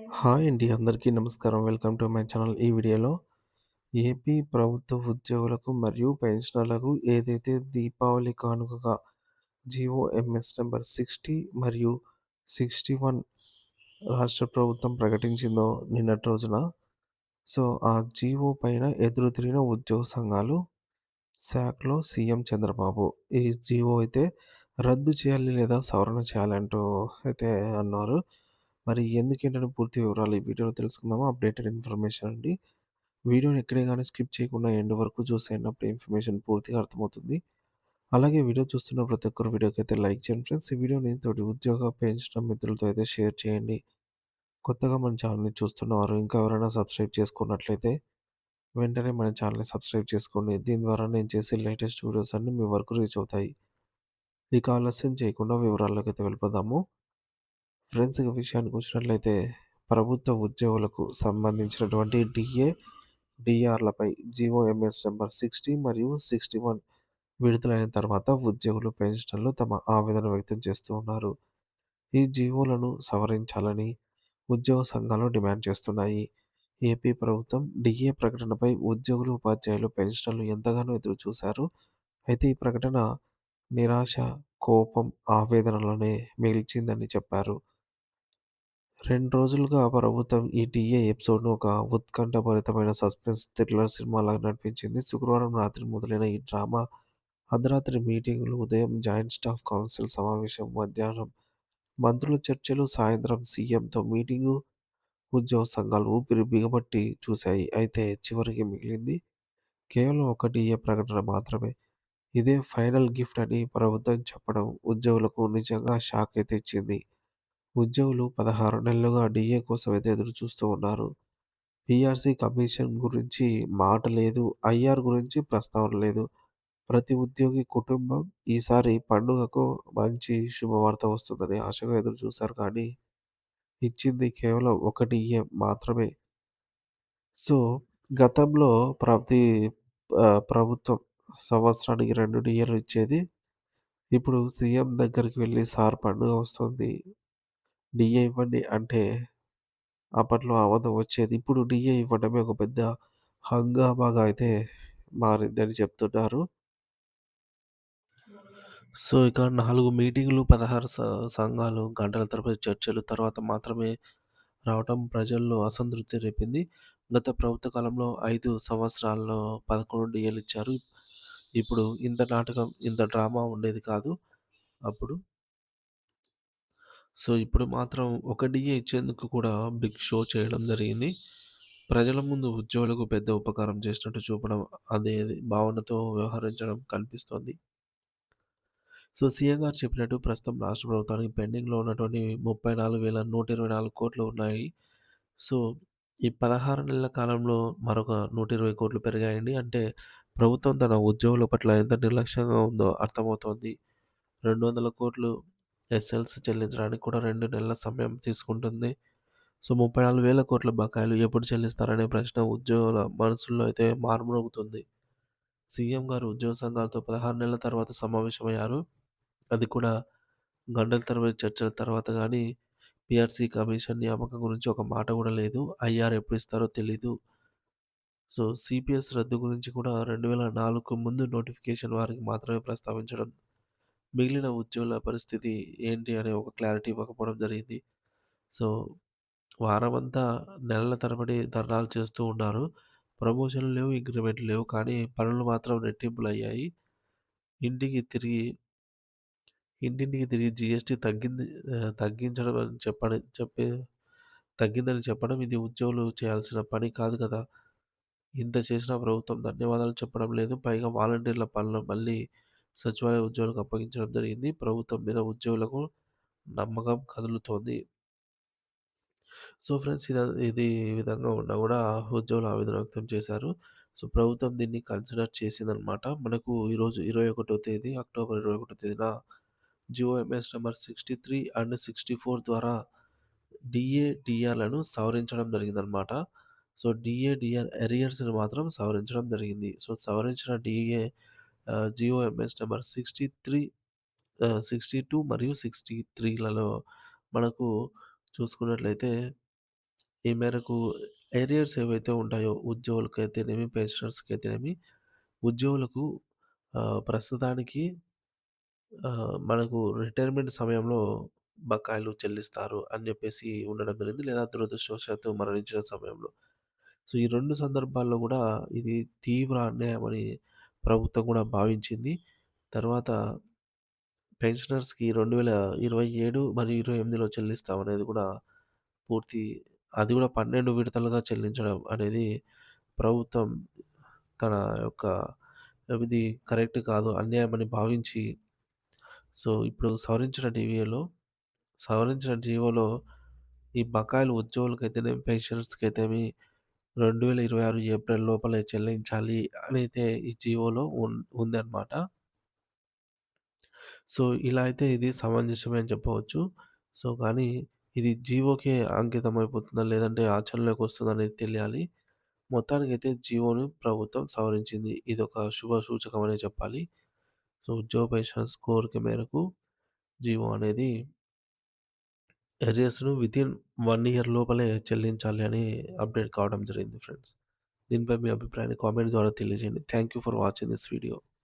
Hi అండి. అందరికీ నమస్కారం. Welcome to my channel. ఈ వీడియోలో ఏపీ ప్రభుత్వ ఉద్యోగులకు మరియు పెన్షనర్లకు ఏదైతే దీపావళి కానుకగా జీఓఎంఎస్ నంబర్ 60 మరియు 61 రాష్ట్ర ప్రభుత్వం ప్రకటించిందో నిన్నటి రోజున, సో, ఆ జీవో పైన ఎదురు తిరిగిన ఉద్యోగ సంఘాలు శాఖలో సీఎం చంద్రబాబు ఈ జీవో అయితే రద్దు చేయాలి లేదా సవరణ చేయాలంటూ అయితే అన్నారు. మరి ఎందుకేంటని పూర్తి వివరాలు ఈ వీడియోలో తెలుసుకుందాము. అప్డేటెడ్ ఇన్ఫర్మేషన్ అండి. వీడియోని ఎక్కడే గానీ స్కిప్ చేయకుండా ఎండ్ వరకు చూసేయండి. అప్పుడు ఇన్ఫర్మేషన్ పూర్తిగా అర్థమవుతుంది. అలాగే వీడియో చూస్తున్న ప్రతి ఒక్కరు వీడియోకైతే లైక్ చేయండి ఫ్రెండ్స్. ఈ వీడియోని తోటి ఉద్యోగ పెంచడం మిత్రులతో అయితే షేర్ చేయండి. కొత్తగా మన ఛానల్‌ని చూస్తున్నవారు ఇంకా ఎవరైనా సబ్స్క్రైబ్ చేసుకున్నట్లయితే వెంటనే మన ఛానల్‌ని సబ్స్క్రైబ్ చేసుకోండి. దీని ద్వారా నేను చేసే లేటెస్ట్ వీడియోస్ అన్నీ మీ వరకు రీచ్ అవుతాయి. ఇక ఆలస్యం చేయకుండా వివరాల్లోకైతే వెళ్ళిపోదాము. ఫ్రెండ్స్ ఇక విషయానికొచ్చినట్లయితే ప్రభుత్వ ఉద్యోగులకు సంబంధించినటువంటి డీఏ, డీఆర్‌లపై జీవోఎంఎస్ నంబర్ 60 మరియు 61 విడుదలైన తర్వాత ఉద్యోగులు, పెన్షనర్లు తమ ఆవేదన వ్యక్తం చేస్తూ ఉన్నారు. ఈ జీవోలను సవరించాలని ఉద్యోగ సంఘాలు డిమాండ్ చేస్తున్నాయి. ఏపీ ప్రభుత్వం డీఏ ప్రకటనపై ఉద్యోగులు, ఉపాధ్యాయులు, పెన్షనర్లు ఎంతగానో ఎదురుచూశారు. అయితే ఈ ప్రకటన నిరాశ, కోపం, ఆవేదనలనే మిగిల్చిందని చెప్పారు. 2 రోజులుగా ప్రభుత్వం ఈ డీఏ ఎపిసోడ్‌ను ఒక ఉత్కంఠభరితమైన సస్పెన్స్ థ్రిల్లర్ సినిమాలాగా నడిపించింది. శుక్రవారం రాత్రి మొదలైన ఈ డ్రామా అర్ధరాత్రి మీటింగులు, ఉదయం జాయింట్ స్టాఫ్ కౌన్సిల్ సమావేశం, మధ్యాహ్నం మంత్రుల చర్చలు, సాయంత్రం సీఎంతో మీటింగు, ఉద్యోగ సంఘాలు ఊపిరి బిగబట్టి చూశాయి. అయితే చివరికి మిగిలింది కేవలం ఒక డీఏ ప్రకటన మాత్రమే. ఇదే ఫైనల్ గిఫ్ట్ అని ప్రభుత్వం చెప్పడం ఉద్యోగులకు నిజంగా షాక్ అయితే ఇచ్చింది. ఉద్యోగులు 16 నెలలుగా డీఏ కోసం అయితే ఎదురు చూస్తూ ఉన్నారు. పీఆర్సీ కమిషన్ గురించి మాట లేదు. ఐఆర్ గురించి ప్రస్తావన లేదు. ప్రతి ఉద్యోగి కుటుంబం ఈసారి పండుగకు మంచి శుభవార్త వస్తుందని ఆశగా ఎదురు చూశారు. కానీ ఇచ్చింది కేవలం ఒక డీఏ మాత్రమే. సో, గతంలో ప్రభుత్వం సంవత్సరానికి 2 డీఏలు ఇచ్చేది. ఇప్పుడు సీఎం దగ్గరికి వెళ్లి సార్ పండుగ వస్తుంది. డీఏ ఇవ్వండి అంటే అప్పట్లో ఆమోదం వచ్చేది. ఇప్పుడు డీఏ ఇవ్వడమే ఒక పెద్ద హంగామాగా అయితే మారిందని చెప్తున్నారు. సో, ఇక 4 మీటింగులు, 16 సంఘాలు, గంటల తరబడి చర్చలు తర్వాత మాత్రమే రావటం ప్రజల్లో అసంతృప్తి రేపింది. గత ప్రభుత్వ కాలంలో 5 సంవత్సరాల్లో 11 డీఏలిచ్చారు. ఇప్పుడు ఇంత నాటకం, ఇంత డ్రామా ఉండేది కాదు అప్పుడు. సో, ఇప్పుడు మాత్రం ఒక డీఏ ఇచ్చేందుకు కూడా బిగ్ షో చేయడం జరిగింది. ప్రజల ముందు ఉద్యోగులకు పెద్ద ఉపకారం చేసినట్టు చూపడం అదే భావనతో వ్యవహరించడం కనిపిస్తోంది. సో, సీఎం గారు చెప్పినట్టు ప్రస్తుతం రాష్ట్ర ప్రభుత్వానికి పెండింగ్‌లో ఉన్నటువంటి 34,124 ఉన్నాయి. సో, ఈ 16 నెలల కాలంలో మరొక 120 పెరిగాయండి. అంటే ప్రభుత్వం తన ఉద్యోగుల పట్ల ఎంత నిర్లక్ష్యంగా ఉందో అర్థమవుతోంది. 200,00,00,000 ఎస్ఎల్‌సి చెల్లించడానికి కూడా 2 నెలల సమయం తీసుకుంటుంది. సో, 34,000,00,00,000 బకాయిలు ఎప్పుడు చెల్లిస్తారనే ప్రశ్న ఉద్యోగుల మనసుల్లో అయితే మారుమ్రోగుతుంది. సీఎం గారు ఉద్యోగ సంఘాలతో 16 నెలల తర్వాత సమావేశమయ్యారు. అది కూడా గంటల తరబడి చర్చల తర్వాత గానీ, పీఆర్సీ కమిషన్ నియామకం గురించి ఒక మాట గూడా లేదు. ఐఆర్ ఎప్పుడు ఇస్తారో తెలీదు. సో, సీపీఎస్ రద్దు గురించి కూడా 2004కు ముందు నోటిఫికేషన్ వారికి మాత్రమే ప్రస్తావించడం, మిగిలిన ఉద్యోగుల పరిస్థితి ఏంటి అనే ఒక క్లారిటీ ఇవ్వకపోవడం జరిగింది. సో, వారమంతా నెలల తరబడి ధర్నాలు చేస్తూ ఉన్నారు. ప్రమోషన్‌లు లేవు, ఇంక్రిమెంట్‌లు లేవు. కానీ పనులు మాత్రం రెట్టింపులయ్యాయి. ఇంటికి తిరిగి ఇంటింటికి తిరిగి జీఎస్టీ తగ్గించడం అని తగ్గిందని చెప్పడం ఇది ఉద్యోగులు చేయాల్సిన పని కాదు కదా! ఇంత చేసినా ప్రభుత్వం ధన్యవాదాలు చెప్పడం లేదు. పైగా వాలంటీర్ల పనులు మళ్ళీ సచివాలయ ఉద్యోగులకు అప్పగించడం జరిగింది. ప్రభుత్వం మీద ఉద్యోగులకు నమ్మకం కదులుతోంది. సో, ఫ్రెండ్స్ ఇది ఈ విధంగా ఉన్నా గూడా ఉద్యోగులు ఆవేదన వ్యక్తం చేశారు. సో, ప్రభుత్వం దీన్ని కన్సిడర్ చేసిందనమాట. మనకు ఈరోజు 21 తేదీ అక్టోబర్ 21 తేదీన జీఓఎంఎస్ నంబర్ 63 అండ్ 64 ద్వారా డీఏ, డీఆర్‌లను సవరించడం జరిగిందనమాట. సో, డీఏ, డీఆర్ అరియర్స్‌ని మాత్రం సవరించడం జరిగింది. సో, సవరించిన డీఏ జీఓఎంఎస్ నంబర్ 62 మరియు 63లలో మనకు చూసుకున్నట్లయితే ఈ మేరకు ఏరియర్స్ ఏవైతే ఉంటాయో ఉద్యోగులకైతేనేమి, పెన్షనర్స్‌కైతేనేమి ఉద్యోగులకు ప్రస్తుతానికి మనకు రిటైర్మెంట్ సమయంలో బకాయిలు చెల్లిస్తారు అని జెప్పేసి ఉండడం జరిగింది. లేదా దురదృష్టవశాత్తు మరణించిన సమయంలో. సో, ఈ 2 సందర్భాల్లో గూడా ఇది తీవ్ర అన్యాయమని ప్రభుత్వం గూడా భావించింది. తర్వాత పెన్షనర్స్‌కి 2027 మరియు 28లో చెల్లిస్తామనేది గూడా పూర్తి అది గూడా 12 విడతలుగా చెల్లించడం అనేది ప్రభుత్వం తన యొక్క ఇది కరెక్ట్ కాదు, అన్యాయమని భావించి ఇప్పుడు సవరించిన జీవోలో ఈ బకాయిలు ఉద్యోగులకైతేనేమి, పెన్షనర్స్‌కైతేమి 2026 ఏప్రిల్ లోపలే చెల్లించాలి అనైతే ఈ జీవోలో ఉందన్నమాట. ఇలా అయితే ఇది సమంజసమే అని చెప్పవచ్చు. కానీ ఇది జీవోకే అంకితమైపోతుందా? లేదంటే ఆచరణలోకి వస్తుందా అనేది తెలియాలి. మొత్తానికైతే జీవోను ప్రభుత్వం సవరించింది. ఇదొక శుభ సూచకమనే చెప్పాలి. ఉద్యోగ పెన్షనర్స్ కోరిక మేరకు జీవో అనేది అరియర్స్‌ను వితిన్ 1 ఇయర్ లోపలే చెల్లించాలి అని అప్‌డేట్ కావడం జరిగింది ఫ్రెండ్స్. దీనిపై మీ అభిప్రాయాన్ని కామెంట్ ద్వారా తెలియజేయండి. Thank you for watching this video.